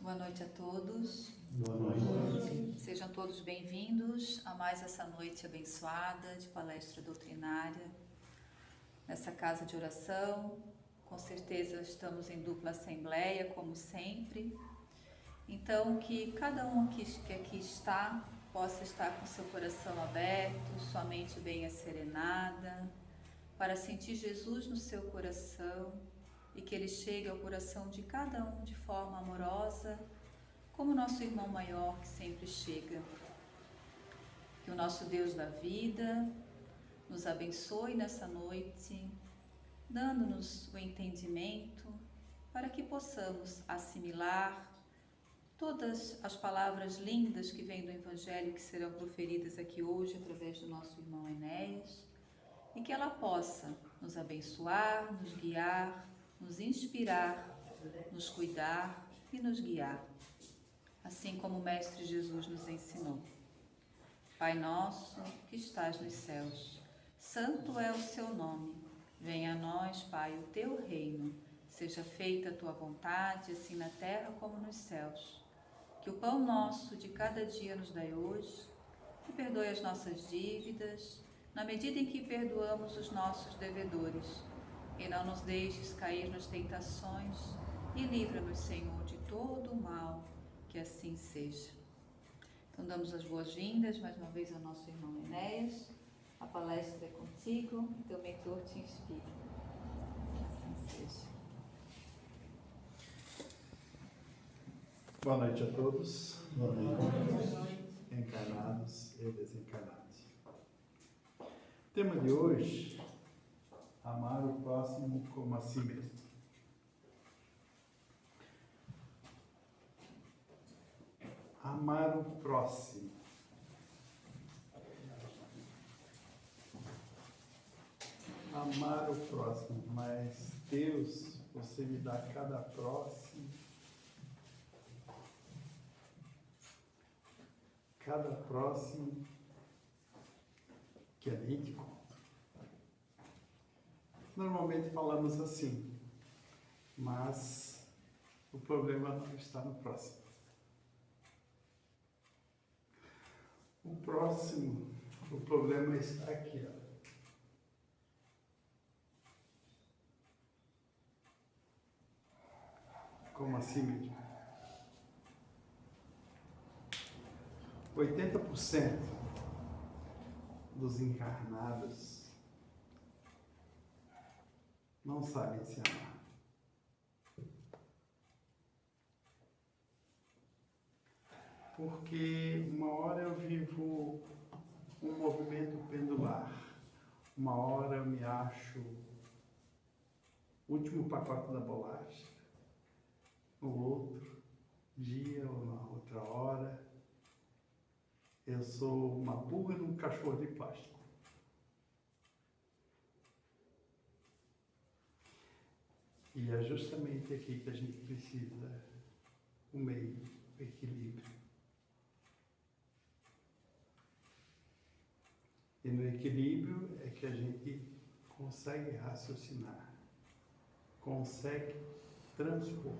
Boa noite a todos. Boa noite. Sejam todos bem-vindos a mais essa noite abençoada de palestra doutrinária nessa casa de oração. Com certeza estamos em dupla assembleia, como sempre. Então, que cada um que aqui está possa estar com seu coração aberto, sua mente bem asserenada, para sentir Jesus no seu coração e que ele chegue ao coração de cada um de forma amorosa, como nosso irmão maior que sempre chega. Que o nosso Deus da vida nos abençoe nessa noite, dando-nos o entendimento para que possamos assimilar todas as palavras lindas que vêm do Evangelho que serão proferidas aqui hoje através do nosso irmão Enéas, e que ela possa nos abençoar, nos guiar, nos inspirar, nos cuidar e nos guiar, assim como o Mestre Jesus nos ensinou. Pai nosso que estás nos céus, santo é o seu nome. Venha a nós, Pai, o teu reino. Seja feita a tua vontade, assim na terra como nos céus. Que o pão nosso de cada dia nos dai hoje, que perdoe as nossas dívidas, na medida em que perdoamos os nossos devedores. E não nos deixes cair nas tentações, e livra-nos, Senhor, de todo o mal, que assim seja. Então damos as boas-vindas mais uma vez ao nosso irmão Enéas. A palestra é contigo, e teu mentor te inspira. Que assim seja. Boa noite a todos. Boa noite. Encarnados e desencarnados. O tema de hoje: amar o próximo como a si mesmo. Amar o próximo. Amar o próximo, mas Deus, você me dá cada próximo. Cada próximo que é nem te conto. Normalmente falamos assim, mas o problema não está no próximo. O próximo, o problema está aqui, ó. Como assim mesmo? 80% dos encarnados não sabem se amar. Porque uma hora eu vivo um movimento pendular, uma hora eu me acho o último pacote da bolacha, no outro dia ou na outra hora eu sou uma pulga num cachorro de plástico. E é justamente aqui que a gente precisa o meio, o equilíbrio. E no equilíbrio é que a gente consegue raciocinar, consegue transpor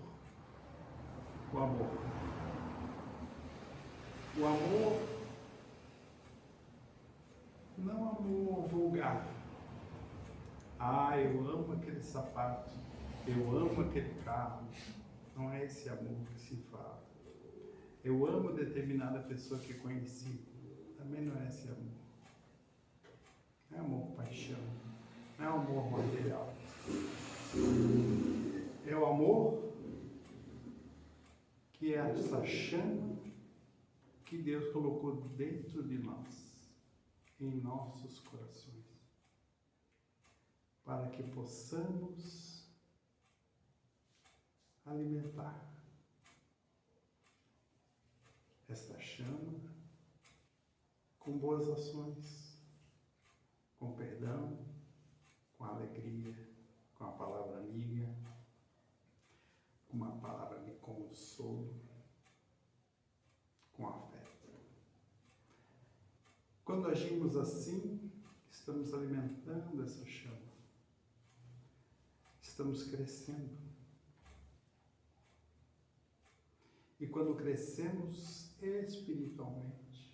o amor. O amor não amor vulgar. Ah, eu amo aquele sapato, eu amo aquele carro. Não é esse amor que se fala. Eu amo determinada pessoa que conheci. Também não é esse amor. Não é amor paixão, não é amor material. É o amor que é essa chama que Deus colocou dentro de nós, em nossos corações, para que possamos alimentar esta chama com boas ações, com perdão, com alegria, com a palavra amiga, com uma palavra de consolo, com afeto. Quando agimos assim, estamos alimentando essa chama, estamos crescendo. E E quando crescemos espiritualmente,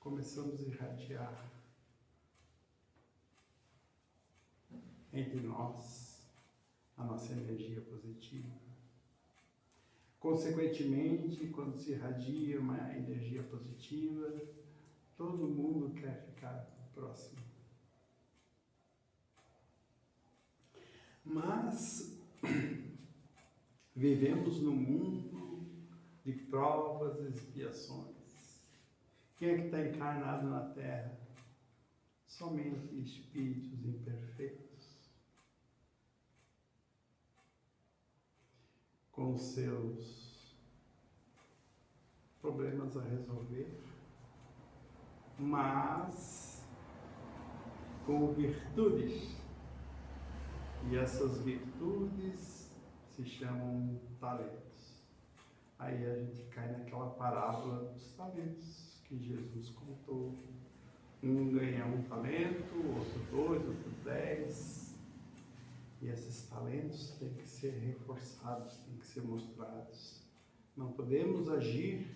começamos a irradiar entre nós a nossa energia positiva. Consequentemente, quando se irradia uma energia positiva, todo mundo quer ficar próximo. Mas vivemos num mundo de provas e expiações. Quem é que está encarnado na Terra? Somente espíritos imperfeitos, com seus problemas a resolver, mas com virtudes. E essas virtudes se chamam talentos. Aí a gente cai naquela parábola dos talentos que Jesus contou. Um ganha 1 talento, outro 2, outro 10. E esses talentos têm que ser reforçados, têm que ser mostrados. Não podemos agir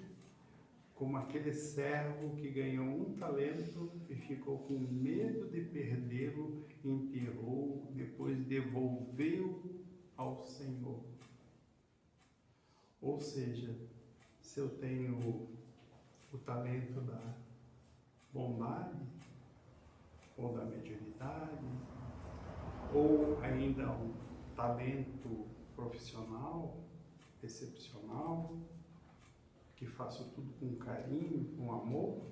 como aquele servo que ganhou 1 talento e ficou com medo de perdê-lo, enterrou, depois devolveu ao Senhor. Ou seja, se eu tenho o talento da bondade, ou da mediunidade, ou ainda um talento profissional, excepcional, que faço tudo com carinho, com amor,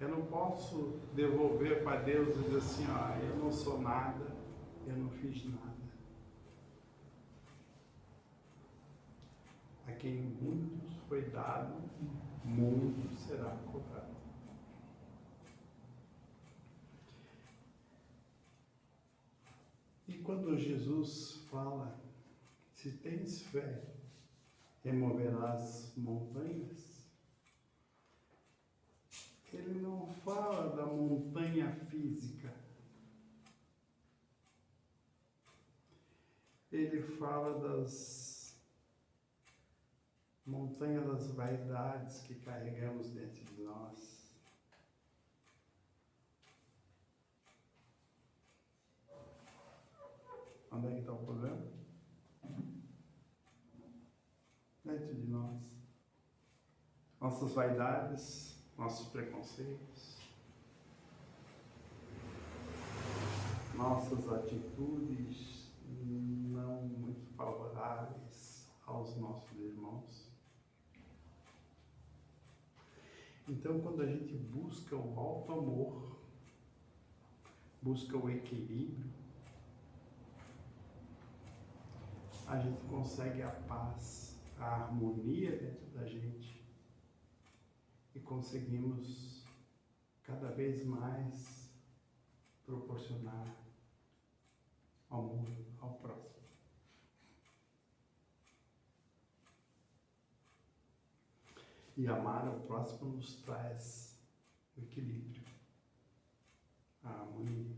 eu não posso devolver para Deus e dizer assim, eu não sou nada, eu não fiz nada. A quem muito foi dado, muito será cobrado. E quando Jesus fala, se tens fé, removerás montanhas, ele não fala da montanha física. Ele fala das montanhas das vaidades que carregamos dentro de nós. Onde é que está o problema? Dentro de nós. Nossas vaidades, nossos preconceitos, nossas atitudes não muito favoráveis aos nossos irmãos. Então, quando a gente busca o alto amor, busca o equilíbrio, a gente consegue a paz, a harmonia dentro da gente e conseguimos cada vez mais proporcionar amor ao próximo. E amar ao próximo nos traz o equilíbrio, a harmonia.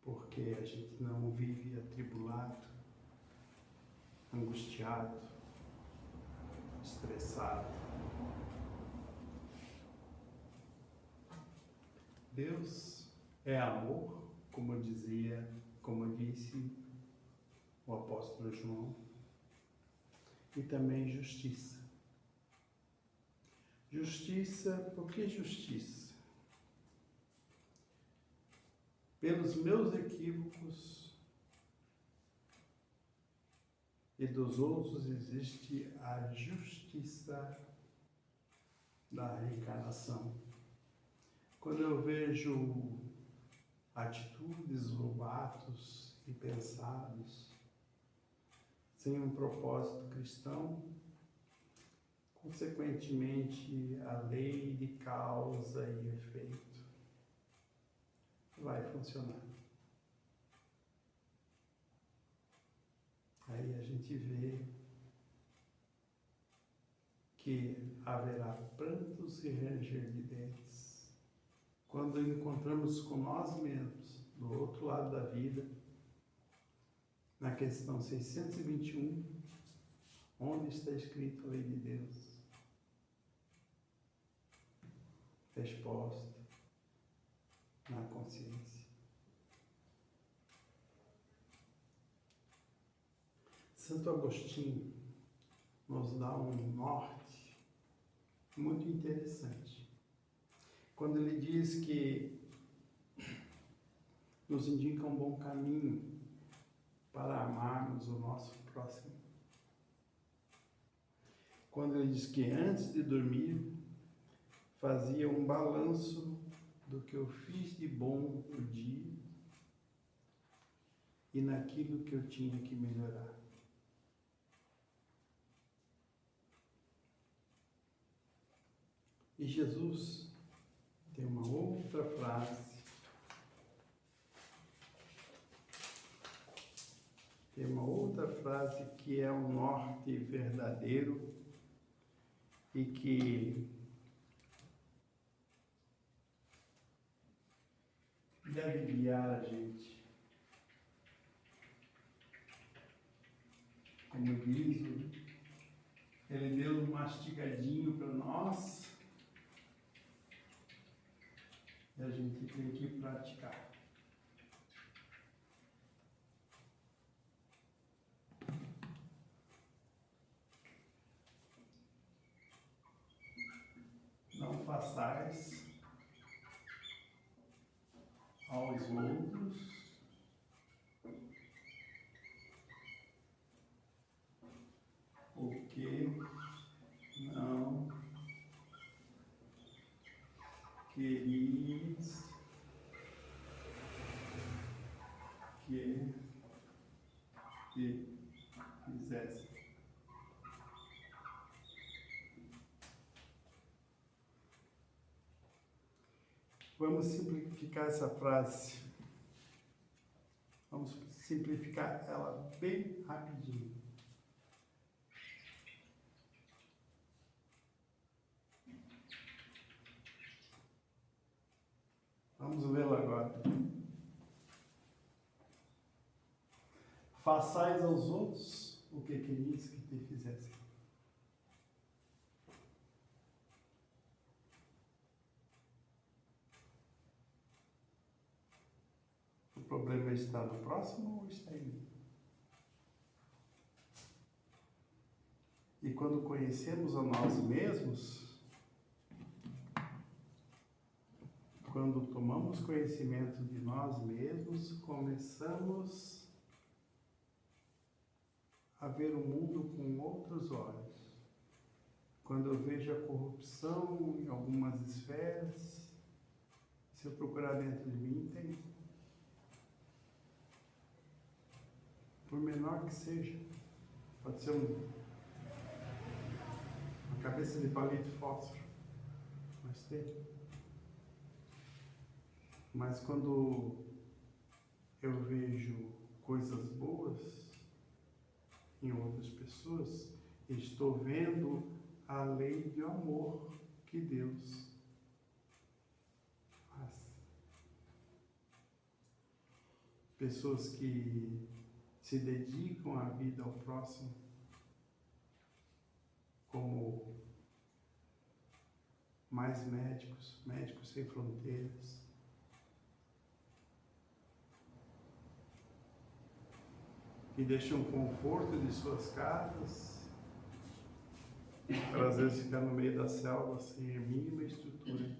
Porque a gente não vive atribulado, angustiado, estressado. Deus é amor, como disse o apóstolo João, e também justiça. Justiça, por que justiça? Pelos meus equívocos e dos outros existe a justiça da reencarnação. Quando eu vejo atitudes ou atos impensados, sem um propósito cristão, consequentemente a lei de causa e efeito vai funcionar. Aí a gente vê que haverá prantos e ranger de dentes quando encontramos com nós mesmos, do outro lado da vida, na questão 621, onde está escrito a lei de Deus? Resposta: na consciência. Santo Agostinho nos dá um norte muito interessante, quando ele diz que nos indica um bom caminho para amarmos o nosso próximo. Quando ele diz que antes de dormir, fazia um balanço do que eu fiz de bom no dia e naquilo que eu tinha que melhorar. E Jesus tem uma outra frase, que é um norte verdadeiro e que deve guiar a gente. Como diz, ele deu um mastigadinho para nós e a gente tem que praticar. Não façais aos outros o que não quereis que te fizesse. Vamos simplificar essa frase. Vamos simplificar ela bem rapidinho. Vamos vê-la agora. Façais aos outros o que quereis que te fizessem. O problema está no próximo ou está em mim? E quando conhecemos a nós mesmos, quando tomamos conhecimento de nós mesmos, começamos a ver o mundo com outros olhos. Quando eu vejo a corrupção em algumas esferas, se eu procurar dentro de mim, tem. Por menor que seja, pode ser uma cabeça de palito fósforo, mas tem. Mas quando eu vejo coisas boas em outras pessoas, estou vendo a lei de amor que Deus faz. Pessoas que se dedicam à vida ao próximo, como mais médicos, Médicos Sem Fronteiras, que deixam o conforto de suas casas para às vezes ficar no meio da selva sem a mínima estrutura.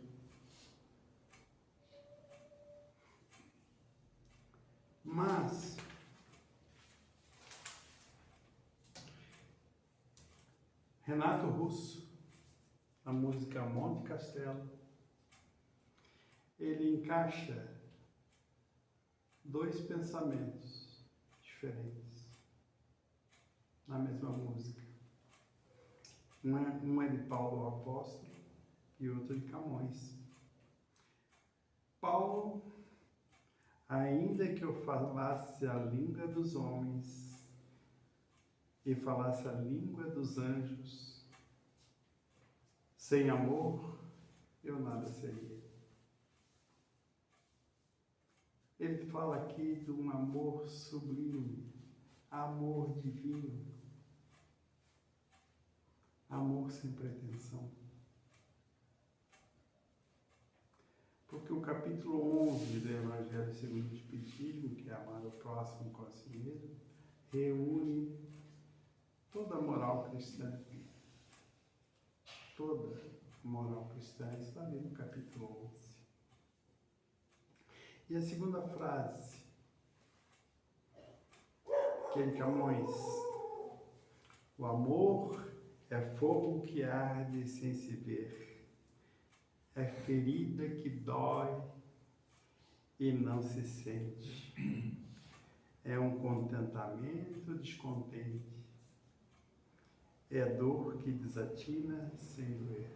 Mas Renato Russo, a música Monte Castelo, ele encaixa dois pensamentos diferentes na mesma música. Um é de Paulo o Apóstolo e outro de Camões. Paulo: ainda que eu falasse a língua dos homens e falasse a língua dos anjos, sem amor eu nada seria. Ele fala aqui de um amor sublime, amor divino, amor sem pretensão. Porque o capítulo 11 do Evangelho segundo o Espiritismo, que é amar o próximo como a si mesmo, reúne toda a moral cristã. Toda a moral cristã está ali no capítulo 11. E a segunda frase, que é de Camões: o amor é fogo que arde sem se ver. É ferida que dói e não se sente. É um contentamento descontente. É dor que desatina sem doer.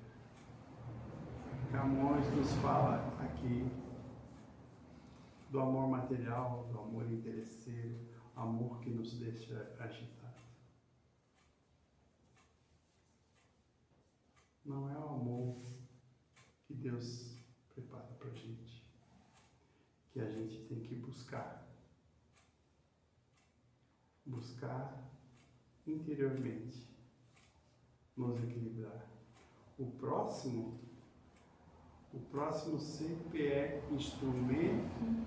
Camões nos fala aqui do amor material, do amor interesseiro, amor que nos deixa agitados. Não é o amor que Deus prepara para a gente, que a gente tem que buscar interiormente, nos equilibrar. O próximo sempre é instrumento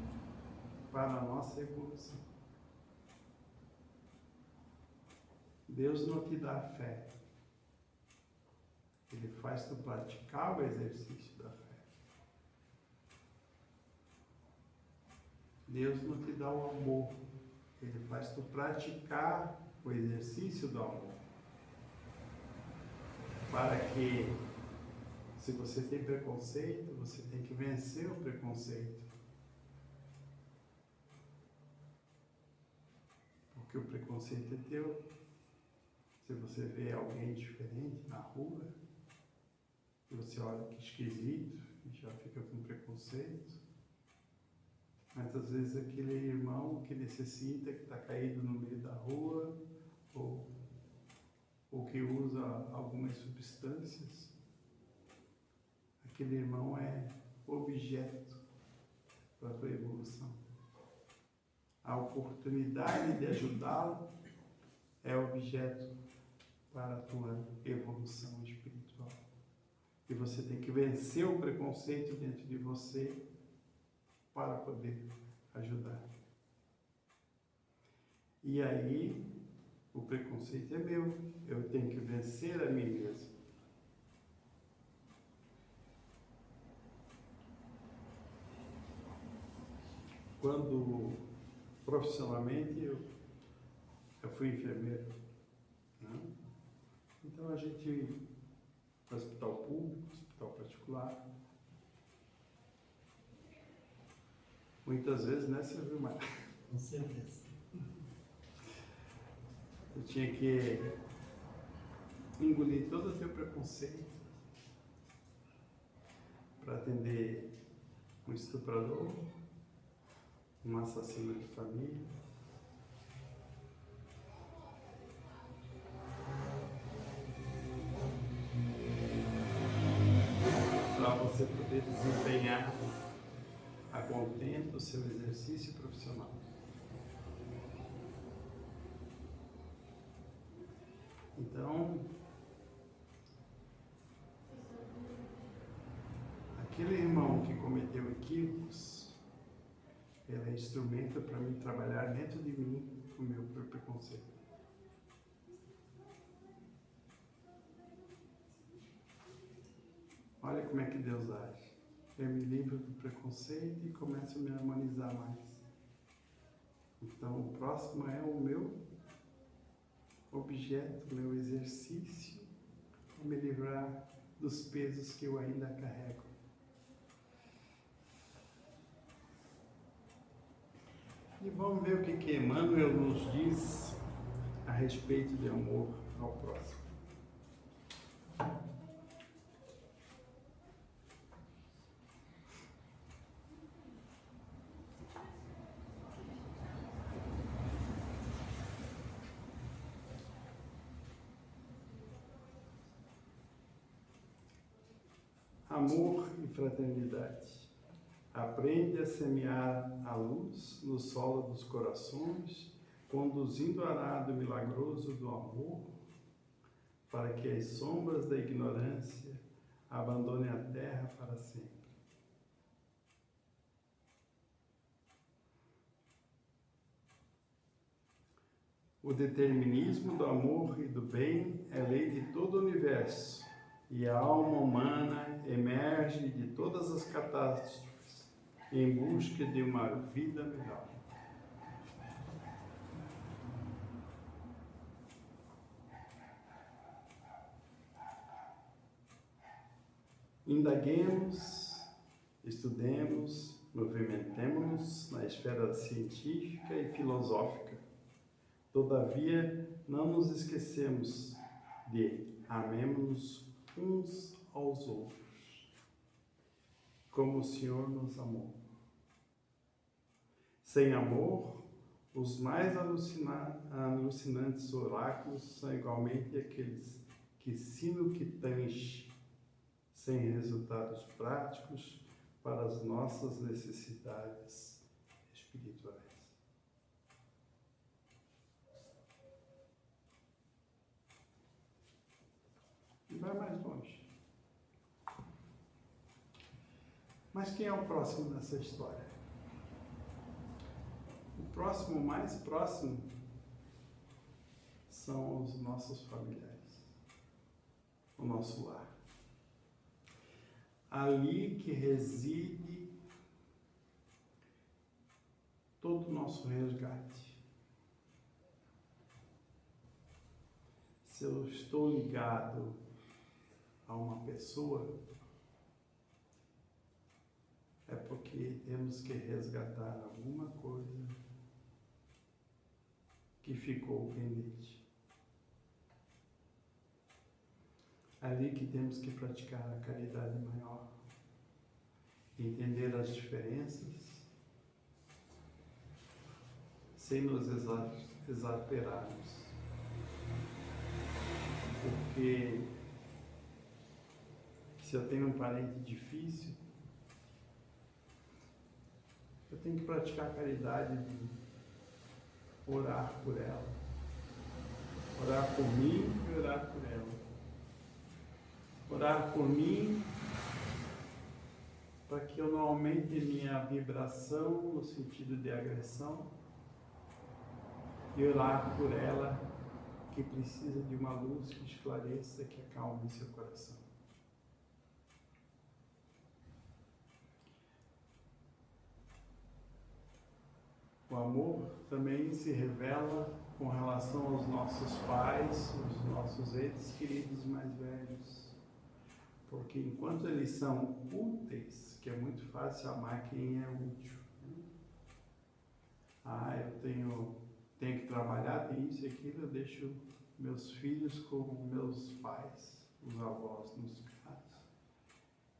para a nossa evolução. Deus não te dá fé, Ele faz tu praticar o exercício da fé. Deus não te dá o amor, Ele faz tu praticar o exercício do amor. Para que, se você tem preconceito, você tem que vencer o preconceito. Porque o preconceito é teu. Se você vê alguém diferente na rua, e você olha que esquisito e já fica com preconceito, mas às vezes aquele irmão que necessita, que está caído no meio da rua, ou que usa algumas substâncias, aquele irmão é objeto para a tua evolução. A oportunidade de ajudá-lo é objeto para a tua evolução espiritual. E você tem que vencer o preconceito dentro de você para poder ajudar. E aí, o preconceito é meu, eu tenho que vencer a mim mesmo. Quando profissionalmente eu fui enfermeiro, né? Então a gente, no hospital público, hospital particular, muitas vezes, né, Silvio Mar? Com certeza. Eu tinha que engolir todo o teu preconceito para atender um estuprador, um assassino de família. Para você poder desempenhar a contento o seu exercício profissional. Então, aquele irmão que cometeu equívocos, ele é instrumento para mim trabalhar dentro de mim o meu preconceito. Olha como é que Deus age. Eu me livro do preconceito e começo a me harmonizar mais. Então, o próximo é o meu objeto, o meu exercício para me livrar dos pesos que eu ainda carrego. E vamos ver o que Emmanuel nos diz a respeito de amor ao próximo. Amor e fraternidade. Aprende a semear a luz no solo dos corações conduzindo o arado milagroso do amor, para que as sombras da ignorância abandonem a terra para sempre. O determinismo do amor e do bem é lei de todo o universo, e a alma humana emerge de todas as catástrofes em busca de uma vida melhor. Indaguemos, estudemos, movimentemo-nos na esfera científica e filosófica. Todavia, não nos esquecemos de amemos-nos uns aos outros, como o Senhor nos amou. Sem amor, os mais alucinantes oráculos são igualmente aqueles que sino que tange, sem resultados práticos para as nossas necessidades espirituais. E vai mais longe. Mas quem é o próximo nessa história? O próximo, o mais próximo, são os nossos familiares, o nosso lar. Ali que reside todo o nosso resgate. Se eu estou ligado a uma pessoa, é porque temos que resgatar alguma coisa que ficou pendente. Ali que temos que praticar a caridade maior, entender as diferenças, sem nos exasperarmos. Porque se eu tenho um parente difícil, eu tenho que praticar a caridade de orar por ela, orar por mim e orar por ela. Orar por mim para que eu não aumente minha vibração no sentido de agressão, e orar por ela que precisa de uma luz que esclareça, que acalme seu coração. O amor também se revela com relação aos nossos pais, os nossos entes queridos mais velhos. Porque enquanto eles são úteis, que é muito fácil amar quem é útil. Eu tenho que trabalhar, tem isso e aquilo, eu deixo meus filhos com meus pais, os avós nos casos.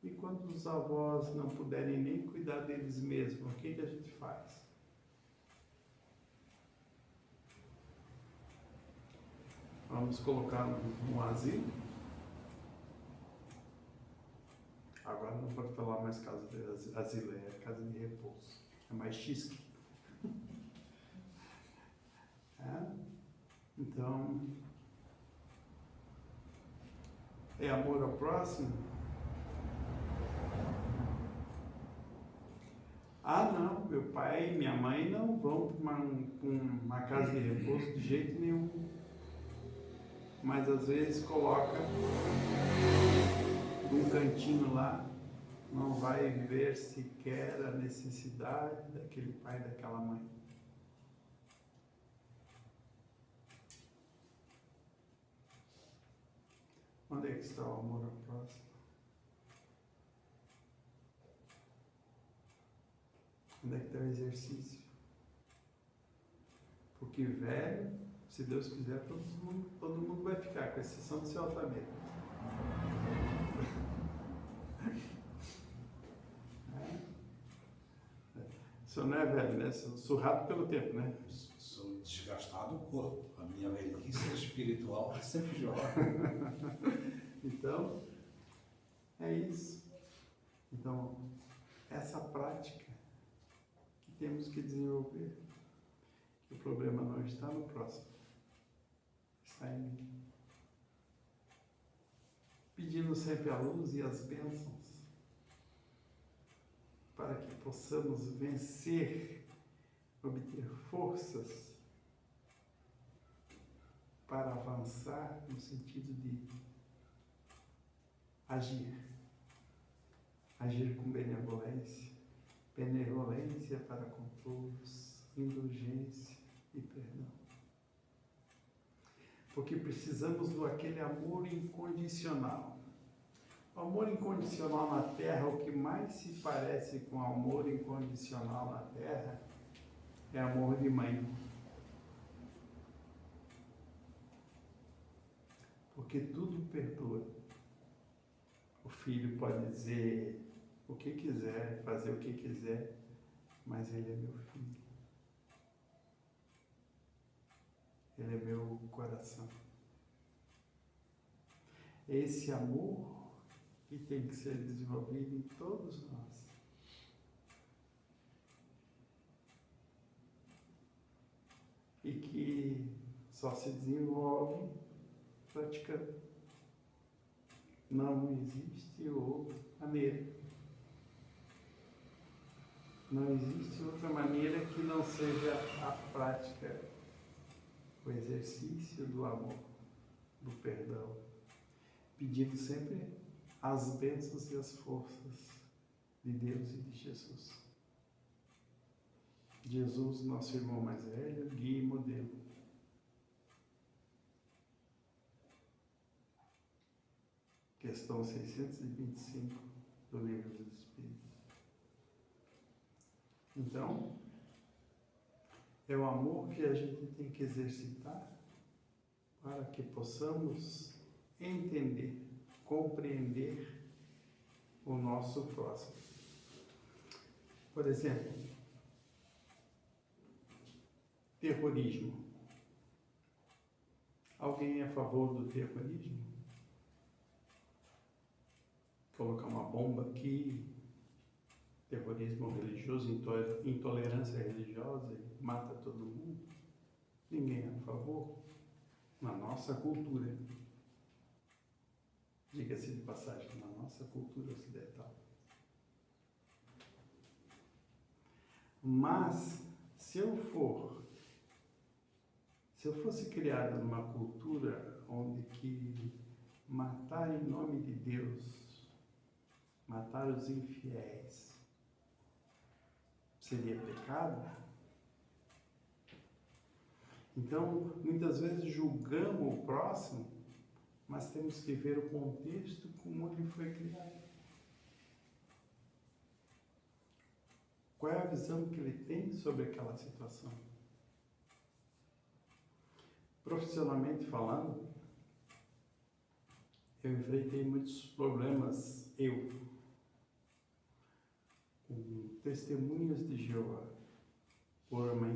E quando os avós não puderem nem cuidar deles mesmos, o que a gente faz? Vamos colocar num asilo. Agora não pode falar mais casa de asilo, é casa de repouso. É mais chique. Então, é amor ao próximo? Não, meu pai e minha mãe não vão para uma casa de repouso de jeito nenhum. Mas às vezes coloca num cantinho lá, não vai ver sequer a necessidade daquele pai e daquela mãe. Onde é que está o amor ao próximo? Onde é que está o exercício? Porque velho, se Deus quiser, todo mundo vai ficar, com exceção do seu Altamiro. O senhor não é velho, né? Surrado pelo tempo, né? Sou desgastado o corpo. A minha velhice espiritual é sempre jovem. Então, é isso. Então, essa prática que temos que desenvolver. O problema não está no próximo, está em mim. Pedindo sempre a luz e as bênçãos para que possamos vencer, obter forças para avançar no sentido de agir com benevolência para com todos, indulgência e perdão. Porque precisamos do aquele amor incondicional. O amor incondicional na Terra, o que mais se parece com o amor incondicional na Terra é amor de mãe. Porque tudo perdoa. O filho pode dizer o que quiser, fazer o que quiser, mas ele é meu filho. Ele é meu coração. Esse amor que tem que ser desenvolvido em todos nós. E que só se desenvolve praticando. Não existe outra maneira. Não existe outra maneira que não seja a prática, o exercício do amor, do perdão, pedindo sempre as bênçãos e as forças de Deus e de Jesus. Jesus, nosso irmão mais velho, guia e modelo. Questão 625 do Livro dos Espíritos. Então, é o amor que a gente tem que exercitar para que possamos entender, compreender o nosso próximo. Por exemplo, terrorismo. Alguém é a favor do terrorismo? Colocar uma bomba aqui, terrorismo religioso, intolerância religiosa e mata todo mundo? Ninguém é a favor. Na nossa cultura, diga-se de passagem, na nossa cultura ocidental. Mas, se eu fosse criado numa cultura onde que matar em nome de Deus, matar os infiéis, seria pecado? Então, muitas vezes julgamos o próximo, mas temos que ver o contexto como ele foi criado. Qual é a visão que ele tem sobre aquela situação? Profissionalmente falando, eu enfrentei muitos problemas, com testemunhas de Jeová, por uma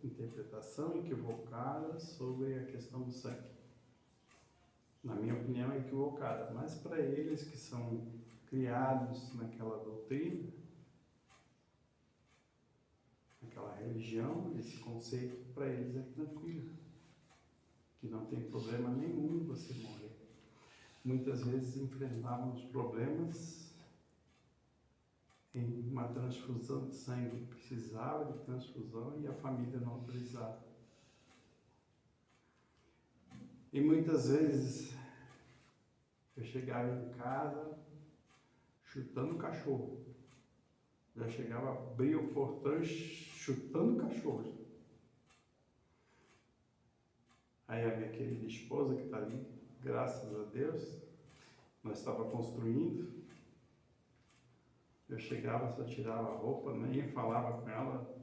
interpretação equivocada sobre a questão do sangue. Na minha opinião, é equivocada, mas para eles que são criados naquela doutrina, naquela religião, esse conceito para eles é tranquilo, que não tem problema nenhum você morrer. Muitas vezes enfrentávamos problemas em uma transfusão de sangue, precisava de transfusão e a família não autorizava. E muitas vezes eu chegava em casa chutando o cachorro. Já chegava a abrir o portão chutando o cachorro. Aí a minha querida esposa que está ali, graças a Deus, nós estávamos construindo. Eu chegava, só tirava a roupa, nem falava com ela.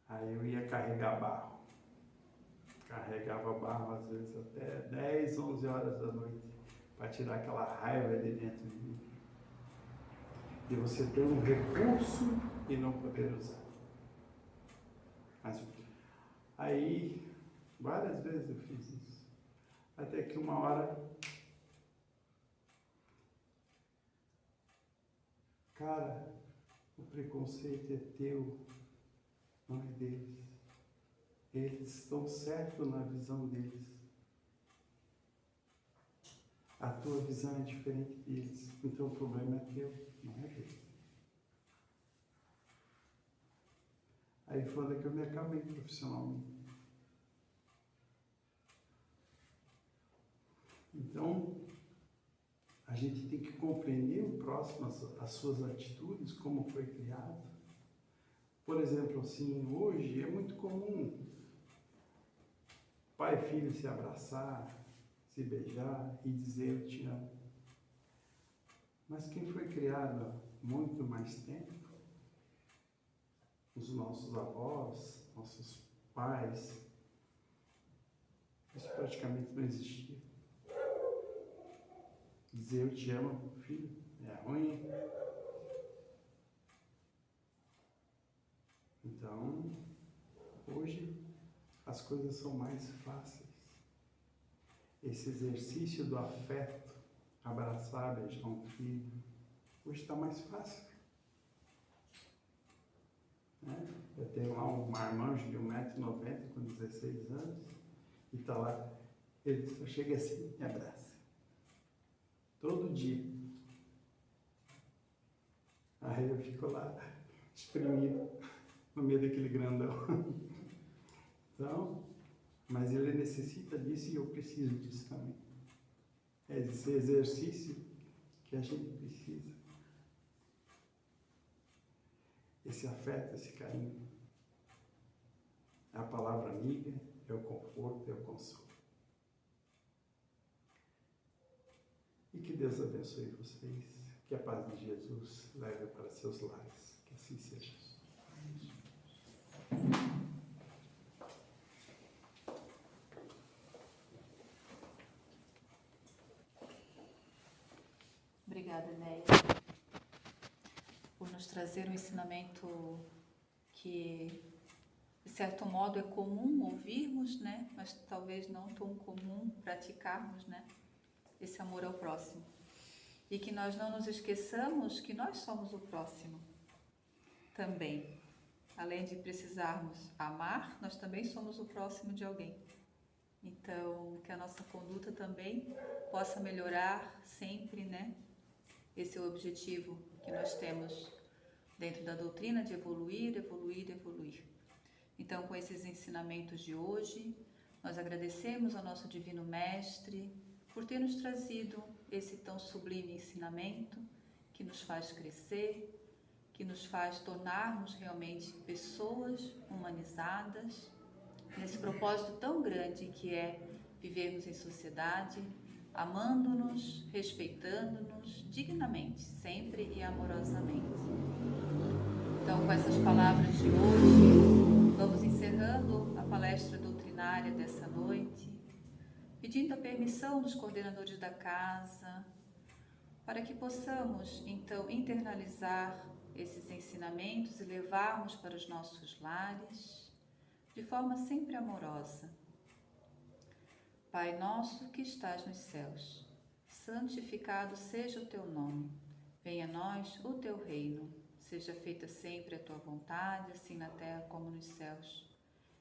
Aí eu ia carregar barro. Carregava barro às vezes até 10, 11 horas da noite, para tirar aquela raiva de dentro de mim. De você ter um recurso e não poder usar. Mas aí, várias vezes eu fiz isso. Até que uma hora, cara, o preconceito é teu, não é deles. Eles estão certos na visão deles. A tua visão é diferente deles, então o problema é teu, não é deles. Aí foi onde que eu me acabei profissionalmente. Então, a gente tem que compreender o próximo, as suas atitudes, como foi criado. Por exemplo, assim, hoje é muito comum pai e filho se abraçar, se beijar e dizer eu te amo. Mas quem foi criado há muito mais tempo, os nossos avós, nossos pais, isso praticamente não existia. Dizer eu te amo, filho, é ruim. Então, hoje as coisas são mais fáceis. Esse exercício do afeto, abraçar, beijar um filho, hoje está mais fácil. Né? Eu tenho lá um marmanjo de 1,90 m com 16 anos e está lá, ele só chega assim, me abraça. Todo dia. Aí eu fico lá, espremido, no meio daquele grandão. Então, mas ele necessita disso e eu preciso disso também. É esse exercício que a gente precisa. Esse afeto, esse carinho. É a palavra amiga, é o conforto, é o consolo. E que Deus abençoe vocês, que a paz de Jesus leve para seus lares, que assim seja. Obrigada, Neia, por nos trazer um ensinamento que, de certo modo, é comum ouvirmos, né? Mas talvez não tão comum praticarmos, né? Esse amor ao próximo. E que nós não nos esqueçamos que nós somos o próximo também. Além de precisarmos amar, nós também somos o próximo de alguém. Então, que a nossa conduta também possa melhorar sempre, né? Esse é o objetivo que nós temos dentro da doutrina de evoluir, evoluir, evoluir. Então, com esses ensinamentos de hoje, nós agradecemos ao nosso Divino Mestre por ter nos trazido esse tão sublime ensinamento que nos faz crescer, que nos faz tornarmos realmente pessoas humanizadas, nesse propósito tão grande que é vivermos em sociedade, amando-nos, respeitando-nos dignamente, sempre e amorosamente. Então, com essas palavras de hoje, vamos encerrando a palestra doutrinária dessa noite, pedindo a permissão dos coordenadores da casa, para que possamos, então, internalizar esses ensinamentos e levarmos para os nossos lares, de forma sempre amorosa. Pai nosso que estás nos céus, santificado seja o teu nome. Venha a nós o teu reino. Seja feita sempre a tua vontade, assim na terra como nos céus.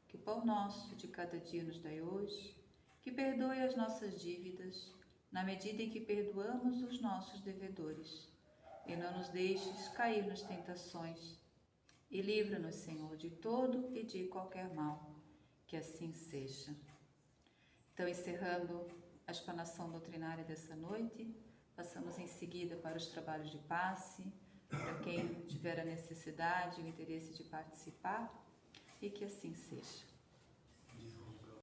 Que o pão nosso de cada dia nos dai hoje, que perdoe as nossas dívidas, na medida em que perdoamos os nossos devedores. E não nos deixes cair nas tentações. E livra-nos, Senhor, de todo e de qualquer mal. Que assim seja. Então, encerrando a explanação doutrinária dessa noite, passamos em seguida para os trabalhos de passe, para quem tiver a necessidade e o interesse de participar, e que assim seja.